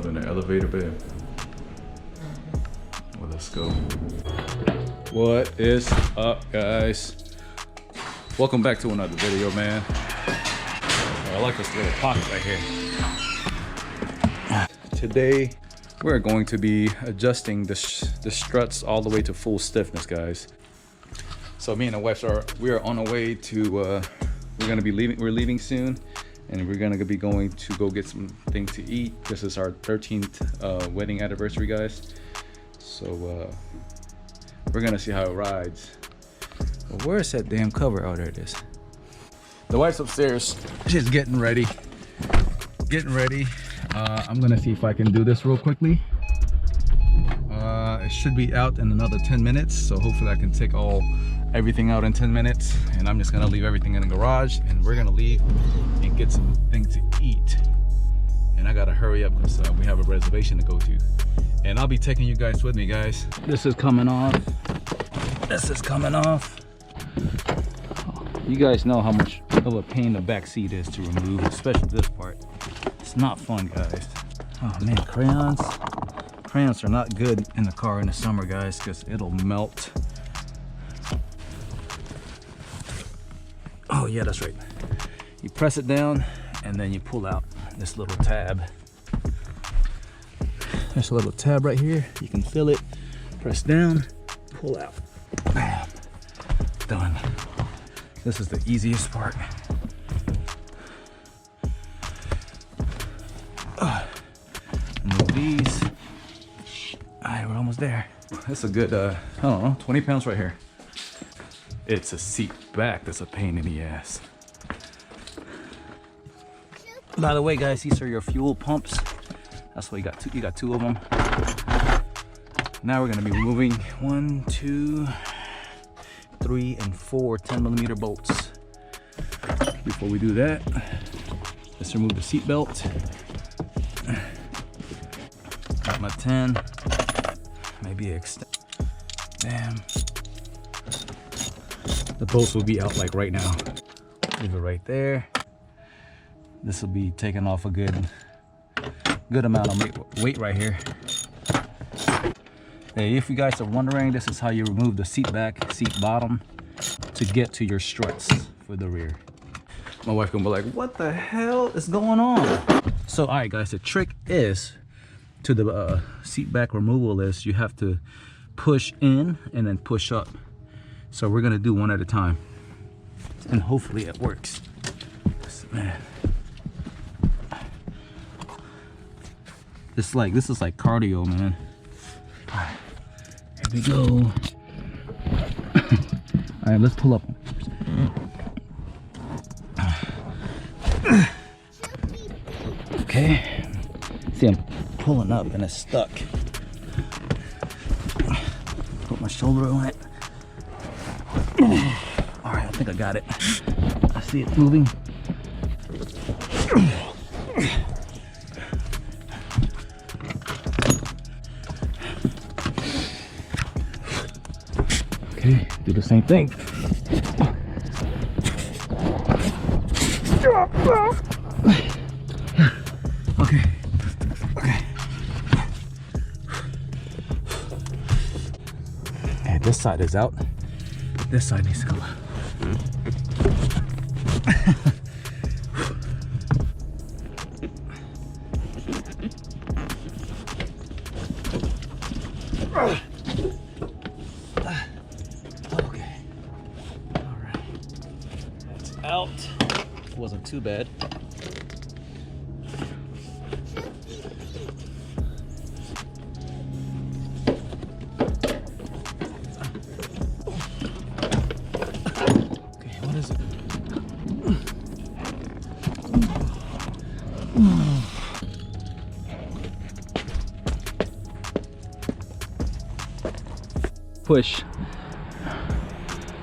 up in the elevator, babe. Well, let's go. What is up, guys? Welcome back to another video, man. I like this little pocket right here. Today, we're going to be adjusting the struts all the way to full stiffness, guys. So me and the wife we are on our way to, we're leaving soon, and we're gonna be going to go get some things to eat. This is our 13th wedding anniversary, guys. So we're gonna see how it rides. Well, where's that damn cover? Oh, there it is. The wife's upstairs. She's getting ready. I'm gonna see if I can do this real quickly. It should be out in another 10 minutes, so hopefully I can take everything out in 10 minutes, and I'm just gonna leave everything in the garage, and we're gonna leave and get some things to eat. And I gotta hurry up because we have a reservation to go to, and I'll be taking you guys with me, guys. This is coming off. You guys know how much of a pain the back seat is to remove, especially this part. It's not fun, guys. Oh man, crayons are not good in the car in the summer, guys, because it'll melt. Oh yeah, that's right. You press it down and then you pull out this little tab. There's a little tab right here. You can feel it. Press down, pull out. Bam. Done. This is the easiest part. Move these. Alright, we're almost there. That's a good, I don't know, 20 pounds right here. It's a seat back that's a pain in the ass. By the way, guys, these are your fuel pumps. That's what you got two of them. Now we're gonna be removing 1, 2, 3, and 4 10mm bolts. Before we do that, let's remove the seat belt. Got my 10. Maybe extend. Damn. The bolts will be out like right now. Leave it right there. This will be taking off a good amount of weight right here. Hey, if you guys are wondering, this is how you remove the seat back, seat bottom to get to your struts for the rear. My wife gonna be like, what the hell is going on? So, all right, guys, the trick is to the seat back removal is you have to push in and then push up. So we're gonna do one at a time, and hopefully it works. Man, this is like cardio, man. All right, here we go. All right, let's pull up. Okay, see, I'm pulling up and it's stuck. Put my shoulder on it. All right, I think I got it. I see it moving. Okay, do the same thing. Okay. And this side is out. This side needs to go. Okay. All right. It's out. It wasn't too bad. Push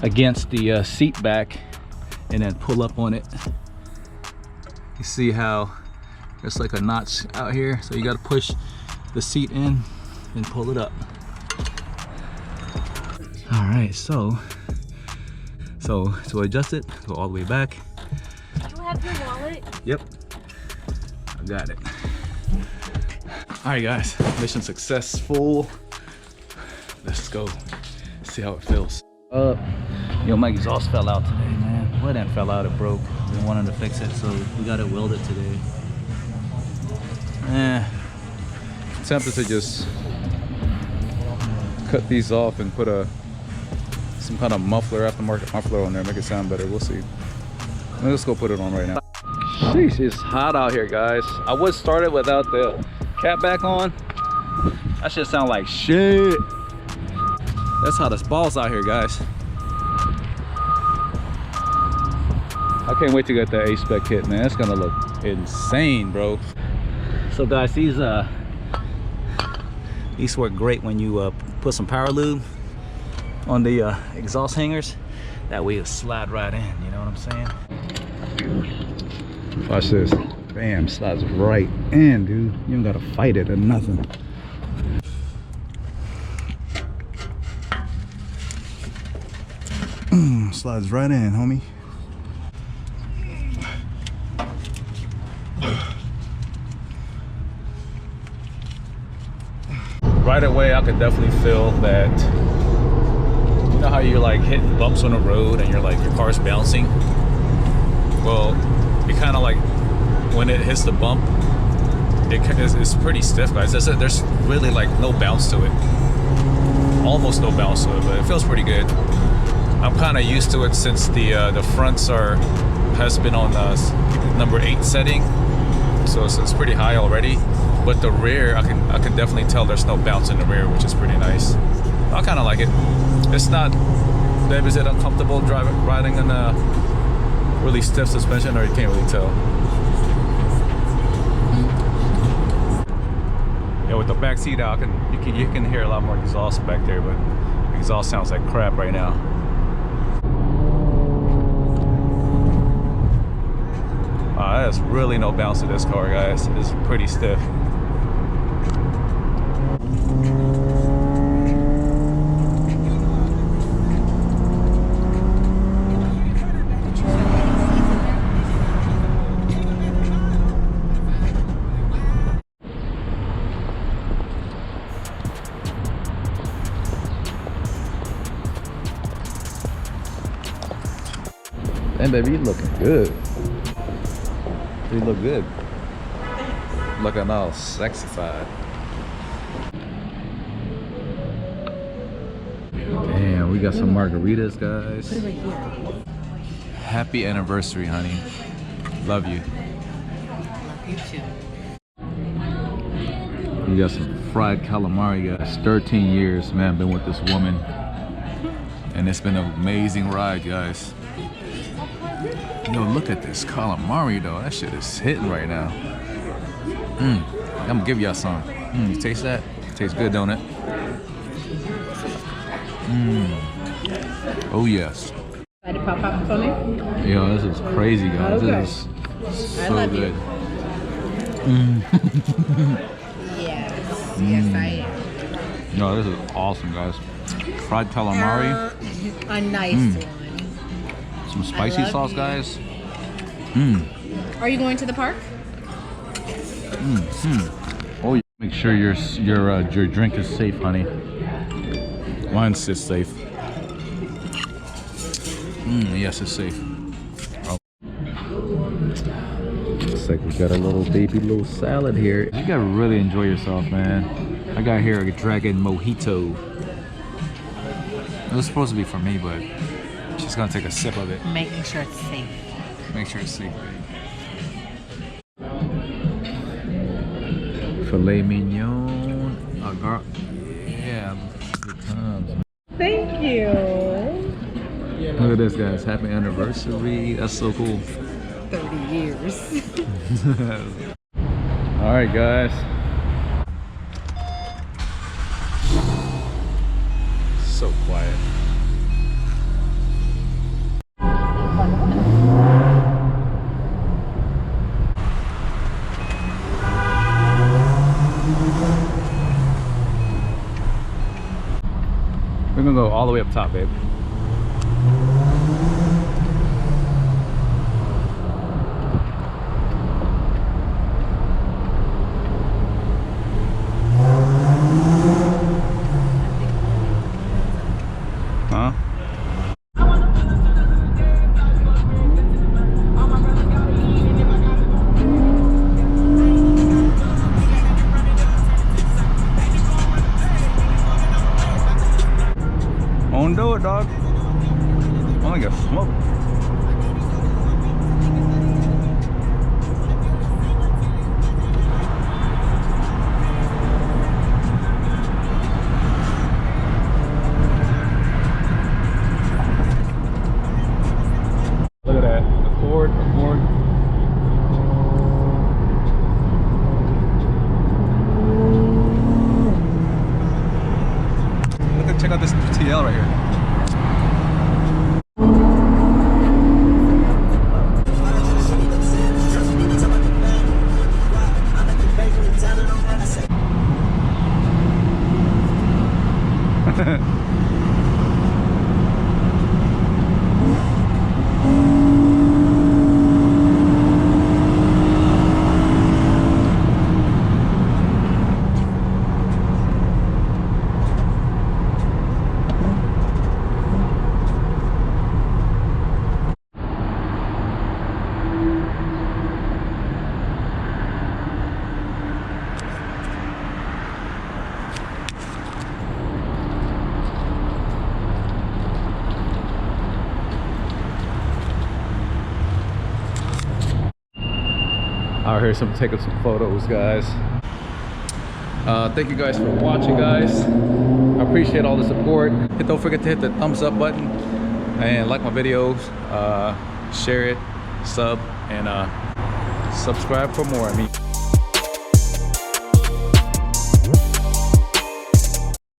against the seat back and then pull up on it. You see how there's like a notch out here, so you got to push the seat in and pull it up. All right, so to adjust it, go all the way back. Do you have your wallet? Yep, I got it. All right, guys, mission successful. Let's go see how it feels. Yo, my exhaust fell out today, man. Well, it didn't fell out, it broke. We wanted to fix it, so we got it welded today. Tempted to just cut these off and put some kind of muffler, aftermarket muffler on there, make it sound better. We'll see. Let's go put it on right now. Sheesh, it's hot out here, guys. I would start it without the cap back on. That shit sound like shit. That's how the balls out here, guys. I can't wait to get the Aspec kit, man. It's gonna look insane, bro. So guys, these work great when you put some power lube on the exhaust hangers. That way it'll slide right in, you know what I'm saying? Watch this. Bam, slides right in, dude. You don't gotta fight it or nothing. Slides right in, homie. Right away, I could definitely feel that. You know how you're like hitting bumps on the road and you're like your car's bouncing? Well, it kind of like when it hits the bump, it's pretty stiff, guys. There's really like no bounce to it, almost no bounce to it, but it feels pretty good. I'm kind of used to it since the fronts has been on number 8 setting, so it's pretty high already. But the rear, I can definitely tell there's no bounce in the rear, which is pretty nice. I kind of like it. It's not, is it uncomfortable riding in a really stiff suspension, or you can't really tell. Yeah, with the back seat out, you can hear a lot more exhaust back there, but the exhaust sounds like crap right now. There's really no bounce to this car, guys. It's pretty stiff. And baby, you looking good. You look good. Looking all sexified. Damn, we got some margaritas, guys. Put it right here. Happy anniversary, honey. Love you. Love you too. You got some fried calamari, guys. 13 years, man, been with this woman. And it's been an amazing ride, guys. Yo, look at this calamari though. That shit is hitting right now. I'm gonna give y'all some. You taste that? Tastes good, don't it? Oh yes. To pop up for me? Yo, this is crazy, guys. Okay. This is so good. Yes, yes I am. No, this is awesome, guys. Fried calamari. A nice one. Some spicy sauce, guys. Are you going to the park? Oh, make sure your drink is safe, honey. Mine's safe. Yes, it's safe. Oh. Looks like we got a little salad here. You gotta really enjoy yourself, man. I got here a dragon mojito. It was supposed to be for me, but she's gonna take a sip of it. Making sure it's safe. Make sure it's safe, baby. Filet mignon. Yeah, good times. Thank you. Look at this, guys. Happy anniversary. That's so cool. 30 years. All right, guys. So quiet. We're gonna go all the way up top, babe. Don't do it, dog. I'm gonna get smoked. Look at that. Accord. Check out this TL right here. Out here, taking some photos, guys. Thank you guys for watching, guys. I appreciate all the support. Don't forget to hit the thumbs up button and like my videos. Share it, sub, and subscribe for more.